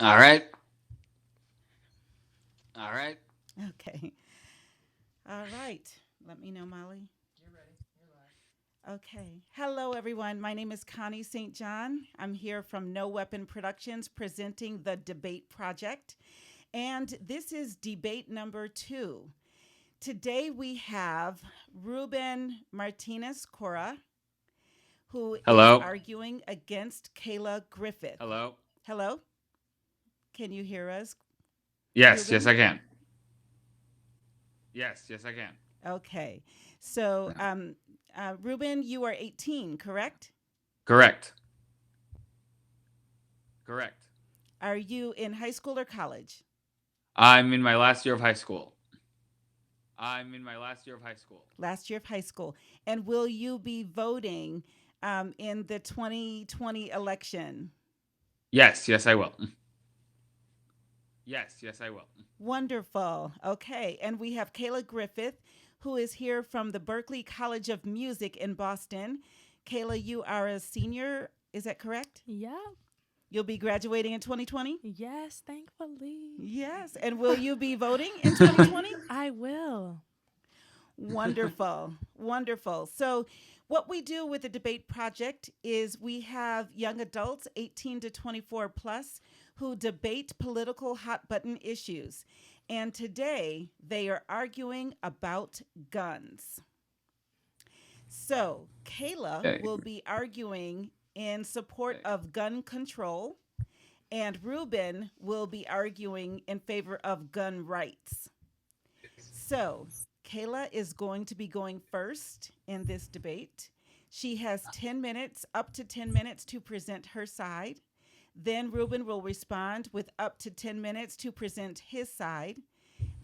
All right. All right. Okay. All right. Let me know, Molly. Okay. Hello, everyone. My name is Connie St. John. I'm here from No Weapon Productions presenting the Debate Project. And this is debate number 2. Today we have Ruben Martinez Cora, who is Hello. arguing against Kayla Griffith. Hello. Hello? Can you hear us, Yes. Yes, Ruben? I can. Yes. Yes, I can. Okay. So, Ruben, you are 18, correct? Correct. Correct. Are you in high school or college? I'm in my last year of high school. I'm in my last year of high school. Last year of high school. And will you be voting in the 2020 election? Yes. Yes, I will. Yes. Yes, I will. Wonderful. Okay. And we have Kayla Griffith, who is here from the Berklee College of Music in Boston. Kayla, you are a senior. Is that correct? Yeah. You'll be graduating in 2020? Yes, thankfully. Yes. And will you be voting in 2020? I will. Wonderful. Wonderful. So, what we do with the debate project is we have young adults 18 to 24 plus who debate political hot button issues. And today they are arguing about guns. So, Kayla Okay. will be arguing in support of gun control, and Ruben will be arguing in favor of gun rights. So, Kayla is going to be going first in this debate. She has 10 minutes, up to 10 minutes to present her side. Then Ruben will respond with up to 10 minutes to present his side.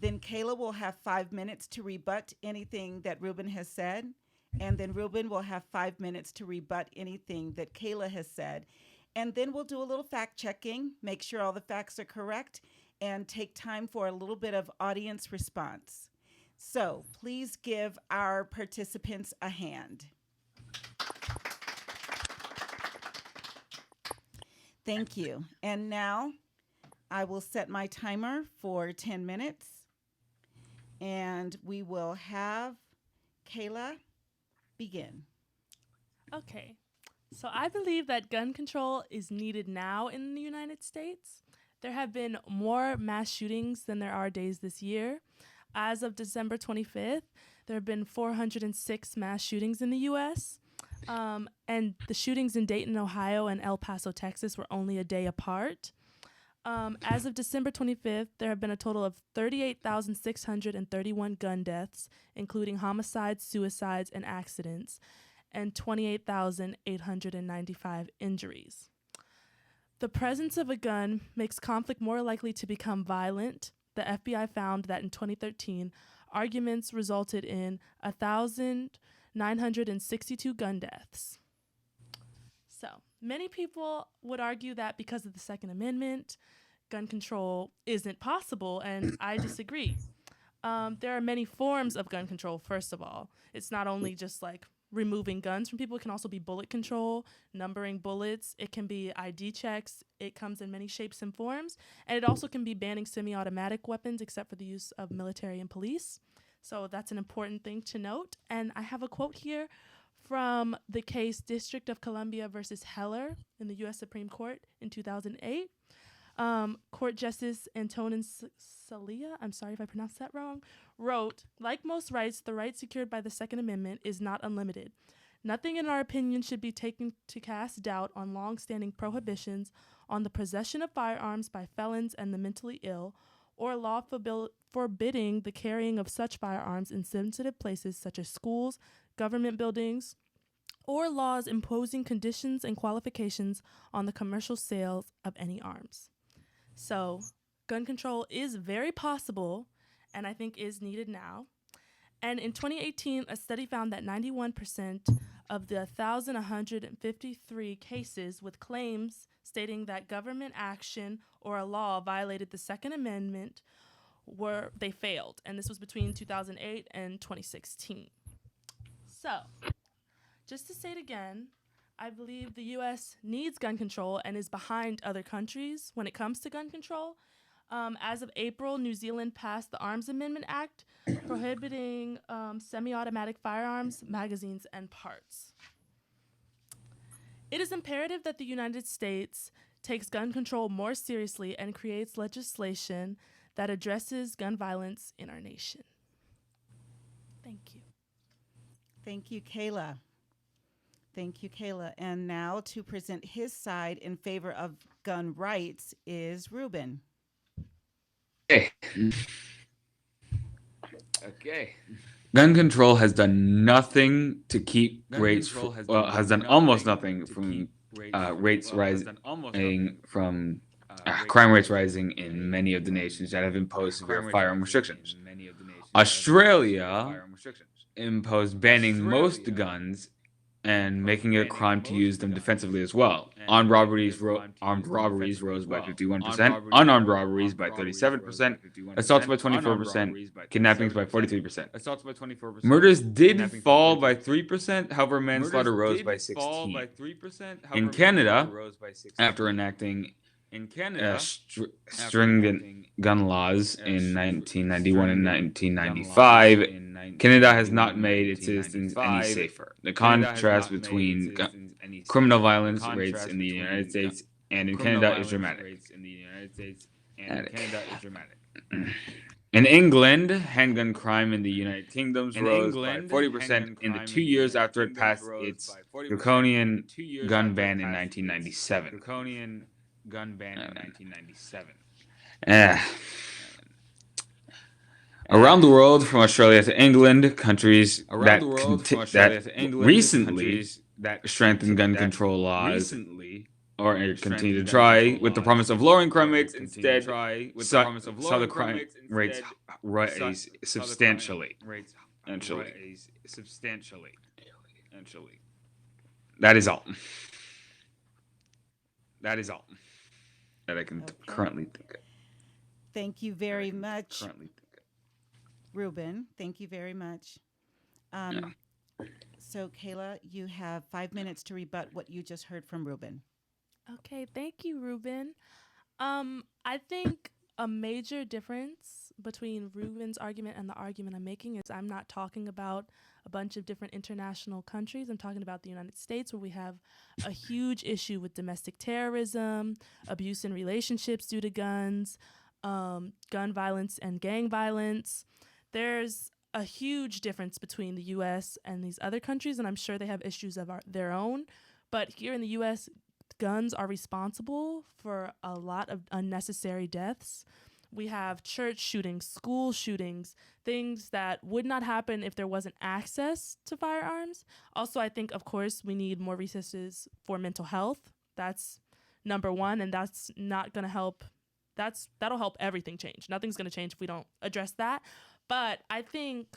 Then Kayla will have 5 minutes to rebut anything that Ruben has said. And then Ruben will have 5 minutes to rebut anything that Kayla has said. And then we'll do a little fact checking, make sure all the facts are correct, and take time for a little bit of audience response. So please give our participants a hand. Thank you. And now I will set my timer for 10 minutes and we will have Kayla begin. Okay. So I believe that gun control is needed now in the United States. There have been more mass shootings than there are days this year. As of December 25th, there have been 406 mass shootings in the U.S. And the shootings in Dayton, Ohio, and El Paso, Texas were only a day apart. As of December 25th, there have been a total of 38,631 gun deaths, including homicides, suicides, and accidents, and 28,895 injuries. The presence of a gun makes conflict more likely to become violent. The FBI found that in 2013, arguments resulted in 1,962 gun deaths. So, many people would argue that because of the Second Amendment, gun control isn't possible, and I disagree. There are many forms of gun control, first of all. It's not only just like removing guns from people, it can also be bullet control, numbering bullets, it can be ID checks, it comes in many shapes and forms, and it also can be banning semi automatic weapons except for the use of military and police. So that's an important thing to note. And I have a quote here from the case District of Columbia versus Heller in the U.S. Supreme Court in 2008. Court Justice Antonin Scalia, I'm sorry if I pronounced that wrong, wrote, like most rights, the right secured by the Second Amendment is not unlimited. Nothing in our opinion should be taken to cast doubt on long-standing prohibitions on the possession of firearms by felons and the mentally ill, or law forbidding the carrying of such firearms in sensitive places such as schools, government buildings, or laws imposing conditions and qualifications on the commercial sales of any arms. So, gun control is very possible and I think is needed now. And in 2018, a study found that 91% of the 1,153 cases with claims stating that government action or a law violated the Second Amendment were they failed, and this was between 2008 and 2016. So, just to say it again, I believe the U.S. needs gun control and is behind other countries when it comes to gun control. As of April, New Zealand passed the Arms Amendment Act prohibiting semi automatic firearms, magazines, and parts. It is imperative that the United States takes gun control more seriously and creates legislation that addresses gun violence in our nation. Thank you. Thank you, Kayla. Thank you, Kayla. And now to present his side in favor of gun rights is Reuben. Okay. Gun control has done nothing to keep rates. Has done almost nothing from rates rising from crime rates rising in many of the nations that have imposed severe firearm restrictions. Australia imposed banning most guns and making it a crime to use them defensively as well. Armed robberies rose by 51%, unarmed robberies by 37%, assaults by 24%, kidnappings by 43%. Murders did fall by 3%, however, manslaughter rose by 16%. In Canada, after enacting stringent gun laws in 1991 and 1995, Canada has not made its citizens any safer. The contrast between criminal violence rates in the United States and in Canada is dramatic. In England, handgun crime in the United Kingdom rose by 40% in the 2 years after it passed its draconian gun ban in 1997. Around the world, from Australia to England, countries that recently strengthened gun control laws or continue to try with the promise of lowering crime rates, instead saw the crime rates rise substantially. That is all. That I can currently think of. Thank you very much, Reuben. Thank you very much. So, Kayla, you have 5 minutes to rebut what you just heard from Reuben. Okay, thank you, Reuben. I think a major difference between Reuben's argument and the argument I'm making is I'm not talking about a bunch of different international countries. I'm talking about the United States, where we have a huge issue with domestic terrorism, abuse in relationships due to guns, gun violence and gang violence. There's a huge difference between the U.S. and these other countries, and I'm sure they have issues of their own. But here in the U.S., guns are responsible for a lot of unnecessary deaths. We have church shootings, school shootings, things that would not happen if there wasn't access to firearms. Also, I think, of course, we need more resources for mental health. That's number one, and that's not going to help. That'll help everything change. Nothing's going to change if we don't address that. But I think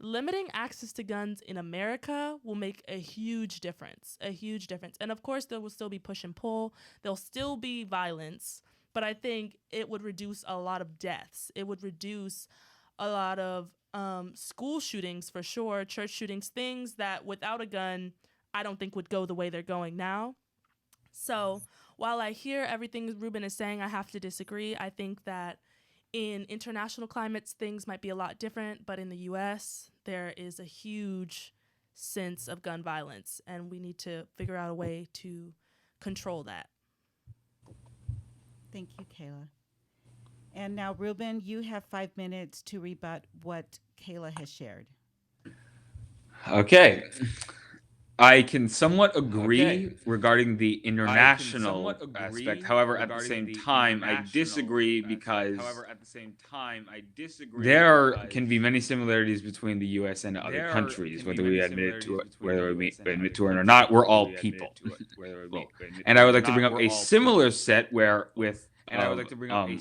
limiting access to guns in America will make a huge difference, And of course, there will still be push and pull. There'll still be violence, but I think it would reduce a lot of deaths. It would reduce a lot of school shootings for sure, church shootings, things that without a gun, I don't think would go the way they're going now. So while I hear everything Reuben is saying, I have to disagree. I think that in international climates, things might be a lot different, but in the U.S., there is a huge sense of gun violence, and we need to figure out a way to control that. Thank you, Kayla. And now, Reuben, you have 5 minutes to rebut what Kayla has shared. Okay. I can somewhat agree regarding the international aspect. However, at the same time, I disagree because there can be many similarities between the U.S. and other countries, whether we admit to it or not. We're all people. And I would like to bring up a similar set with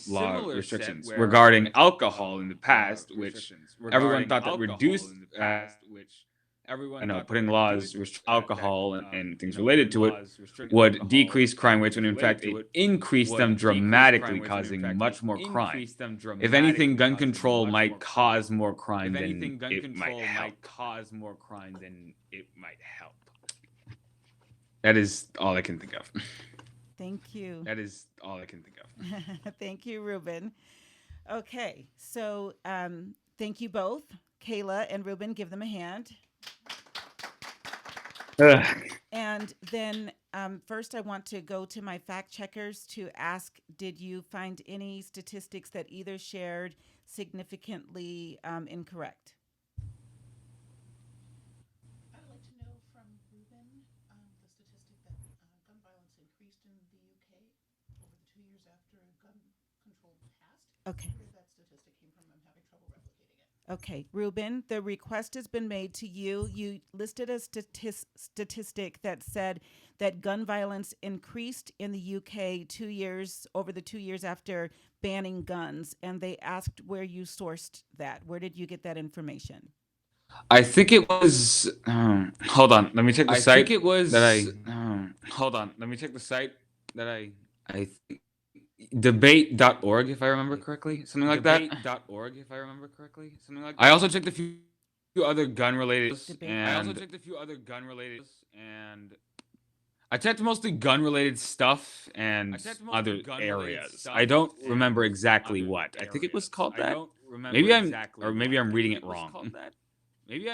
law restrictions regarding alcohol in the past, which everyone thought that reduced. Putting laws restrict alcohol and things related to it would decrease crime rates when in fact it increased them dramatically, causing much more crime. If anything, gun control might cause more crime than it might help. That is all I can think of. Thank you. That is all I can think of. Thank you, Ruben. Okay, so thank you both. Kayla and Ruben, give them a hand. Ugh. And then first, I want to go to my fact checkers to ask, did you find any statistics that either shared significantly incorrect? I'd like to know from Ruben the statistic that gun violence increased in the UK over the 2 years after gun control passed. Okay. Where that statistic came from, I'm having trouble replicating it. Okay, Ruben, the request has been made to you. You listed a statistic that said that gun violence increased in the UK 2 years over the 2 years after banning guns, and they asked where you sourced that. Where did you get that information? I think it was. Hold on. Let me check the I site think it was. that I. Hold on. Let me check the site that I debate.org, if I remember correctly, something like that. Debate.org, if I remember correctly, something like that. I also checked a few other gun related, and I also checked a few other gun related, and I checked mostly gun related stuff and other areas. I don't remember exactly what. I think it was called that. Maybe I'm reading it wrong. Maybe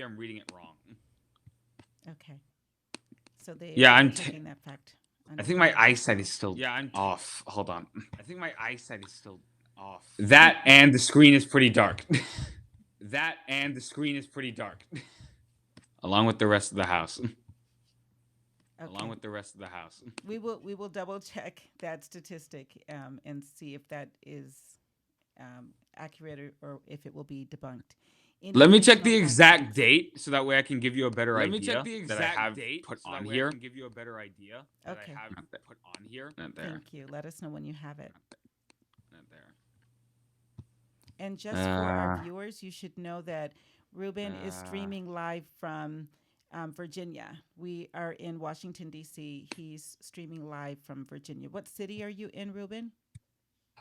I'm reading it wrong. Okay. So they Yeah, are I'm checking that fact. I think my eyesight is still off. Hold on. I think my eyesight is still off. That and the screen is pretty dark. That and the screen is pretty dark. Along with the rest of the house. Okay. Along with the rest of the house. We will double check that statistic and see if that is accurate or if it will be debunked. Any Let me check additional the fact exact checks? date so that way I can give you a better Let idea. me check the that I exact have date put so on that way I here. can Give you a better idea. Okay. I have put on here. Not there. Thank you. Let us know when you have it. Not there. And just for our viewers, you should know that Ruben is streaming live from Virginia. We are in Washington, D.C. He's streaming live from Virginia. What city are you in, Ruben?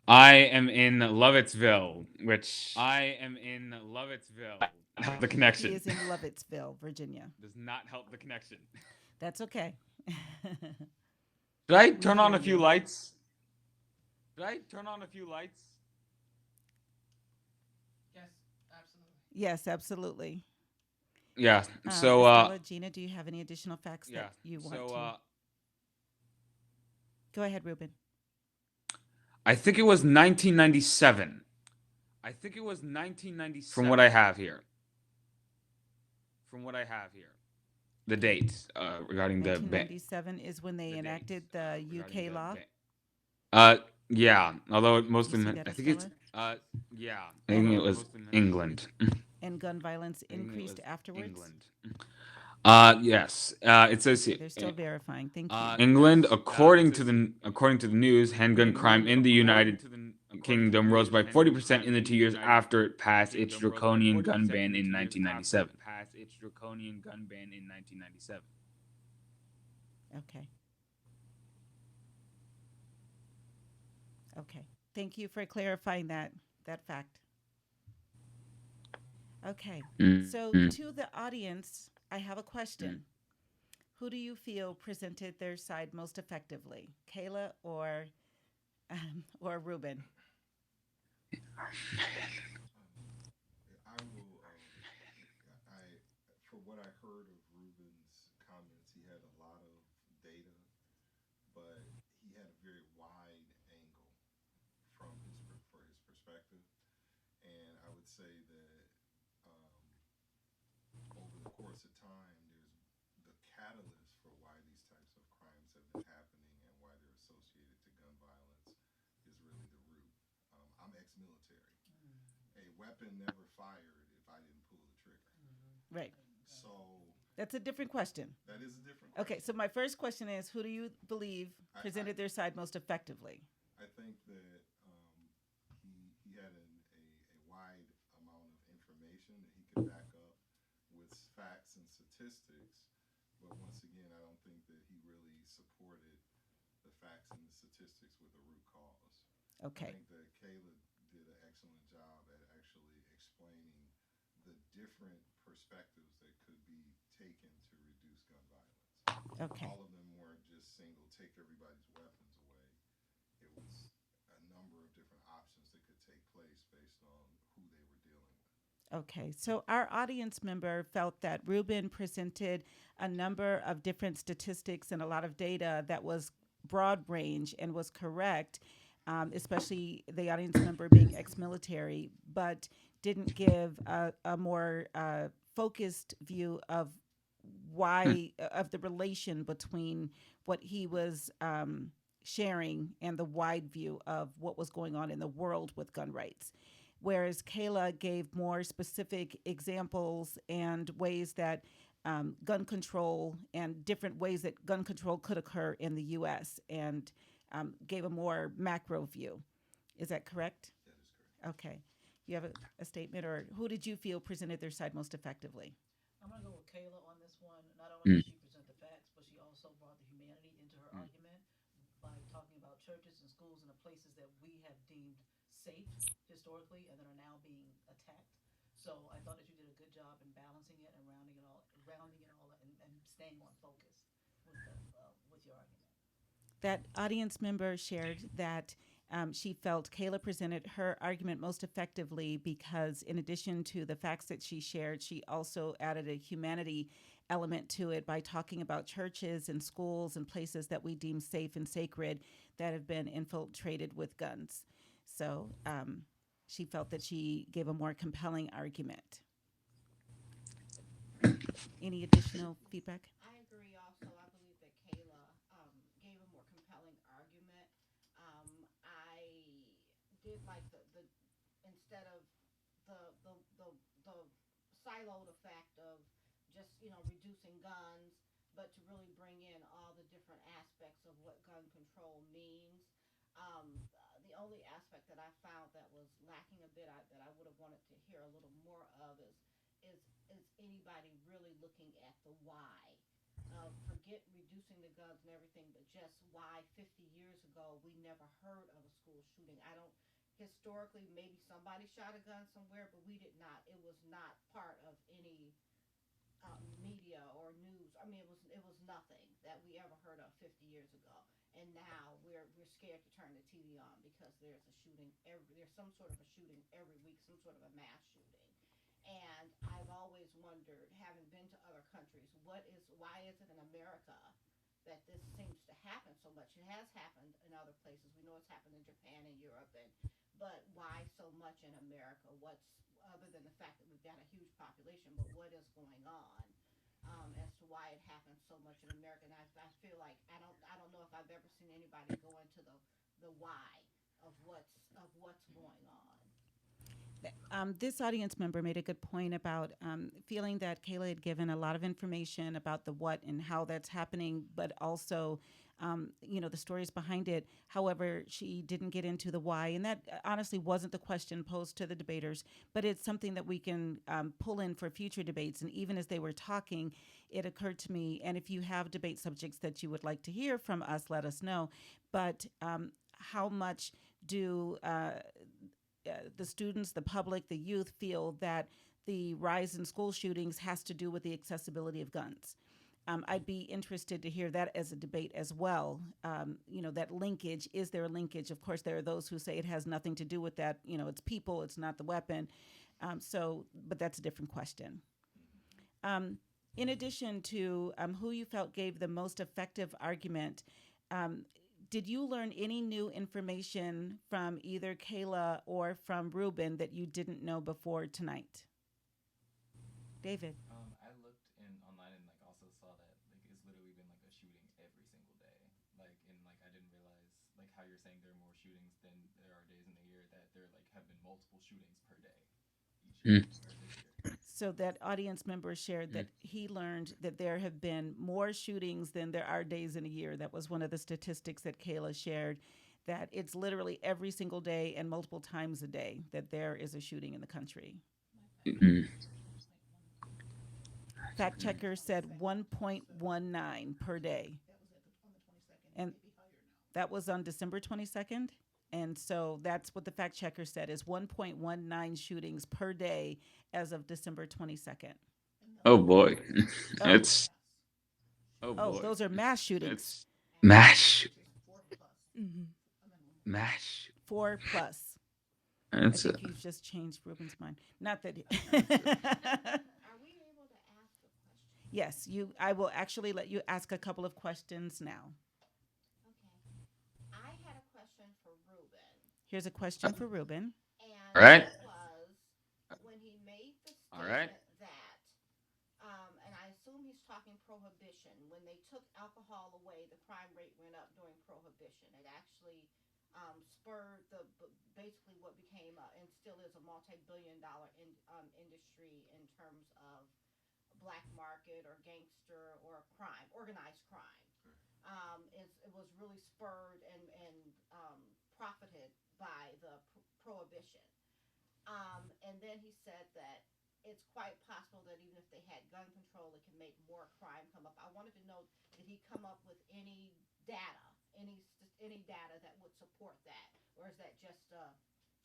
I am in Lovettsville, which help the connection. He is in Lovettsville, Virginia. Does not help the connection. That's okay. Did I We turn on hear a few you. lights? Did I turn on a few lights? Yes, absolutely. Yes, absolutely. Yeah. So Estella, Gina, do you have any additional facts yeah. that you want So to? Go ahead, Ruben. I think it was 1997. I think it was 1997. From what I have here. The date regarding the 1997 is when they enacted the UK law. Yeah. Although it mostly You see meant, that, I think it's Estella? yeah. I think it was England. And gun violence increased afterwards. England. Yes. It says Okay, here. they're still verifying. Thank you. England, according to the news, handgun crime in the United Kingdom rose by 40% in the 2 years after it passed its draconian gun ban in 1997. Okay. Okay. Thank you for clarifying that fact. Okay. So to the audience, I have a question. Who do you feel presented their side most effectively, Kayla or Ruben? I will. For what I heard of Ruben's comments, he had a lot of data, but he had a very wide angle for his perspective, and I would say that over the course of time, there's the catalyst for why these types of crimes have been happening and why they're associated to gun violence is really the root. I'm ex-military. A weapon never fired if I didn't pull the trigger. Right. So That's a different question. that is a different question. Okay, so my first question is, who do you believe presented their side most effectively? I think that he had a wide amount of information that he could back up with facts and statistics. But once again, I don't think that he really supported the facts and the statistics with a root cause. Okay. I think that Kayla did an excellent job at actually explaining the different perspectives that could be taken to reduce gun violence. Okay. all of them weren't just single take everybody's weapons away. It was a number of different options that could take place based on who they were dealing with. Okay, so our audience member felt that Ruben presented a number of different statistics and a lot of data that was broad range and was correct, especially the audience member being ex military, but didn't give a more focused view of why, of the relation between what he was sharing and the wide view of what was going on in the world with gun rights, whereas Kayla gave more specific examples and ways that gun control and different ways that gun control could occur in the U.S. and gave a more macro view. Is that correct? That is correct. Okay. You have a statement, or who did you feel presented their side most effectively? I'm gonna go with Kayla on this one. Not only Mm. did she present the facts, but she also brought the humanity into her Mm. argument by talking about churches and schools and the places that we have deemed safe historically and that are now being attacked. So I thought that you did a good job in balancing it and rounding it all, and staying on focus with your argument. That audience member shared that she felt Kayla presented her argument most effectively because, in addition to the facts that she shared, she also added a humanity element to it by talking about churches and schools and places that we deem safe and sacred that have been infiltrated with guns. So she felt that she gave a more compelling argument. Any additional feedback? I agree also. I believe that Kayla gave a more compelling argument. I did like the instead of the the the the siloed effect of just reducing guns, but to really bring in all the different aspects of what gun control means. The only aspect that I found that was lacking a bit, that I would have wanted to hear a little more of is is anybody really looking at the why? Forget reducing the guns and everything, but just why 50 years ago we never heard of a school shooting. I don't historically maybe somebody shot a gun somewhere, but we did not. It was not part of any media or news. I mean, it was nothing that we ever heard of 50 years ago. And now we're scared to turn the TV on because there's some sort of a shooting every week, some sort of a mass shooting. And I've always wondered, having been to other countries, why is it in America that this seems to happen so much? It has happened in other places. We know it's happened in Japan and Europe, but why so much in America? What's other than the fact that we've got a huge population, but what is going on as to why it happens so much in America? And I feel like I don't know if I've ever seen anybody go into the why of what's going on. This audience member made a good point about feeling that Kayla had given a lot of information about the what and how that's happening, but also, the stories behind it. However, she didn't get into the why, and that honestly wasn't the question posed to the debaters. But it's something that we can pull in for future debates. And even as they were talking, it occurred to me. And if you have debate subjects that you would like to hear from us, let us know. But how much do the students, the public, the youth feel that the rise in school shootings has to do with the accessibility of guns? I'd be interested to hear that as a debate as well. That linkage, is there a linkage? Of course, there are those who say it has nothing to do with that. It's people, it's not the weapon. But that's a different question. In addition to who you felt gave the most effective argument, did you learn any new information from either Kayla or from Ruben that you didn't know before tonight? David. I looked in online and also saw that it's literally been a shooting every single day. I didn't realize how you're saying there are more shootings than there are days in the year, that there have been multiple shootings per day each year Mm. or this year. So that audience member shared that he learned that there have been more shootings than there are days in a year. That was one of the statistics that Kayla shared, that it's literally every single day and multiple times a day that there is a shooting in the country. Mhm. Fact checker said 1.19 per day. That was on the 22nd. And It may be higher now. that was on December 22nd. And so that's what the fact checker said, is 1.19 shootings per day as of December 22nd. And Oh boy, Oh. that's Oh Oh, boy, those are mass shootings. it's And mash, it's 4 plus Hmm. a minimum. mash. 4 plus. I It's think you've just changed Ruben's mind. Not that. are we able to ask a question? Yes, you. I will actually let you ask a couple of questions now. Okay. I had a question for Ruben, Here's a question for Ruben. and all right. that was when he made the All right. statement that, and I assume he's talking prohibition. When they took alcohol away, the crime rate went up during prohibition. It actually spurred basically what became and still is a multi-billion-dollar industry in terms of black market or gangster or crime, organized crime. It was really spurred and profited by the prohibition. And then he said that it's quite possible that even if they had gun control, it can make more crime come up. I wanted to know, did he come up with any data, any data that would support that, or is that just a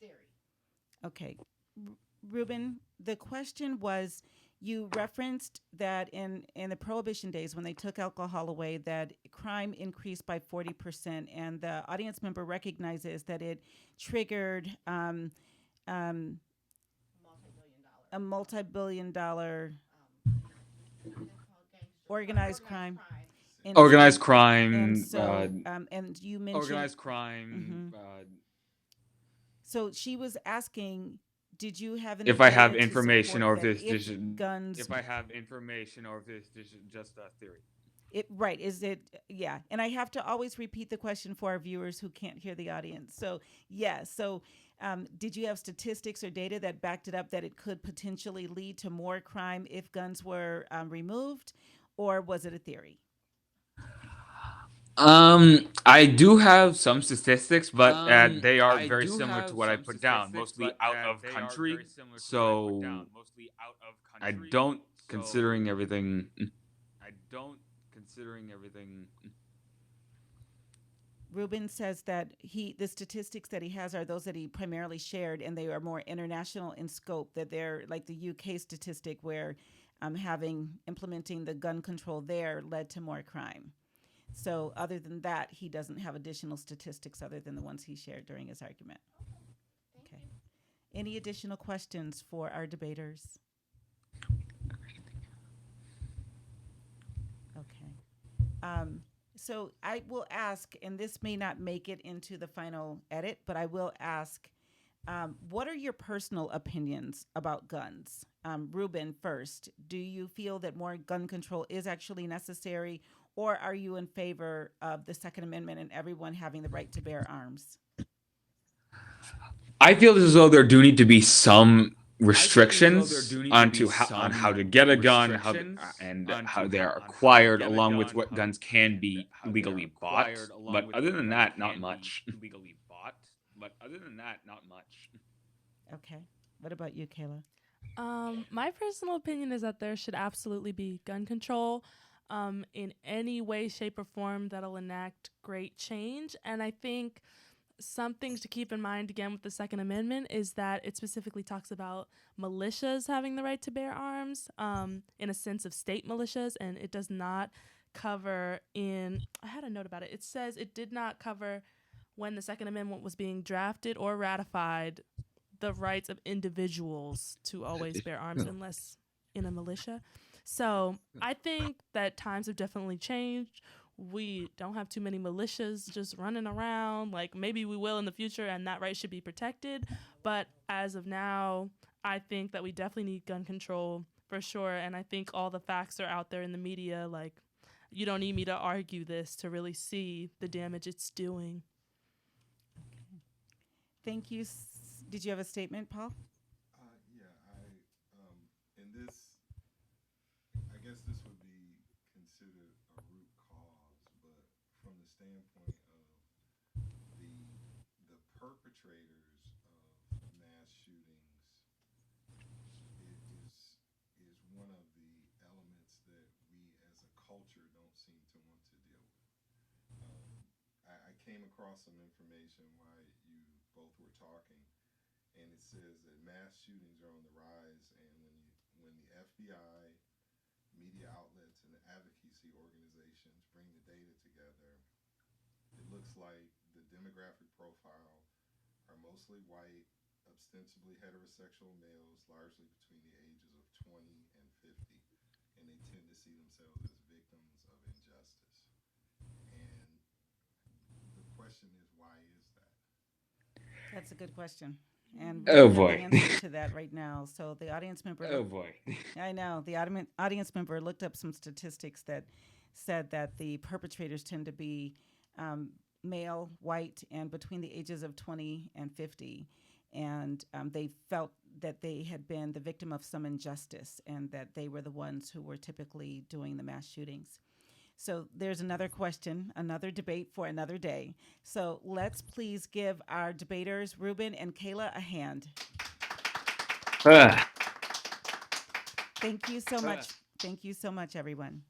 theory? Okay, Ruben. The question was. You referenced that in the prohibition days when they took alcohol away, that crime increased by 40%, and the audience member recognizes that it triggered um, Multi-billion dollar. a multi-billion-dollar What are they called? Gangster organized organized crime, crime. and Organized so crime. and you mentioned. Organized crime. Mhm. So she was asking, did you have any If I have data to information, support or if that this if is guns if I have information, or if this is just a theory. it right is it yeah, and I have to always repeat the question for our viewers who can't hear the audience. So yeah, so did you have statistics or data that backed it up that it could potentially lead to more crime if guns were removed, or was it a theory? I do have some statistics, but they are very similar to what I put down, mostly out of country. So I don't considering everything. I don't considering everything. Ruben says that the statistics that he has are those that he primarily shared, and they are more international in scope. That they're like the UK statistic, where having implementing the gun control there led to more crime. So, other than that, he doesn't have additional statistics other than the ones he shared during his argument. Thank Okay. you. Any additional questions for our debaters? Okay. Um, so I will ask, and this may not make it into the final edit, but I will ask, what are your personal opinions about guns? Ruben, first, do you feel that more gun control is actually necessary, or are you in favor of the Second Amendment and everyone having the right to bear arms? I feel as though there do need to be some restrictions on how to get a gun, and how they are acquired, along with what guns can be legally bought. But other than that, not much. Okay. What about you, Kayla? My personal opinion is that there should absolutely be gun control in any way, shape, or form that'll enact great change. And I think some things to keep in mind again with the Second Amendment is that it specifically talks about militias having the right to bear arms in a sense of state militias, and it does not cover in. I had a note about it. It says it did not cover when the Second Amendment was being drafted or ratified the rights of individuals to always bear arms unless in a militia. So I think that times have definitely changed. We don't have too many militias just running around. Like maybe we will in the future, and that right should be protected. But as of now, I think that we definitely need gun control for sure. And I think all the facts are out there in the media. Like you don't need me to argue this to really see the damage it's doing. Okay. Thank you. Did you have a statement, Paul? Yeah, in this, I guess this would be considered a root cause, but from the standpoint of the perpetrators of mass shootings, it is one of the elements that we as a culture don't seem to want to deal with. I came across some information while you both were talking, and it says that mass shootings are on the rise. And when the FBI, media outlets, and the advocacy advocacy organizations bring the data together, it looks like the demographic profile are mostly white, ostensibly heterosexual males, largely between the ages of 20 and 50, and they tend to see themselves as victims of injustice. And the question is, why is that? That's a good question. And we Oh don't have the boy. answer to that right now. So the audience member Oh boy. I know. The audience member looked up some statistics that said that the perpetrators tend to be male, white, and between the ages of 20 and 50. And they felt that they had been the victim of some injustice and that they were the ones who were typically doing the mass shootings. So there's another question, another debate for another day. So let's please give our debaters, Reuben and Kayla, a hand. Ah. Thank you so much. Thank you so much, everyone.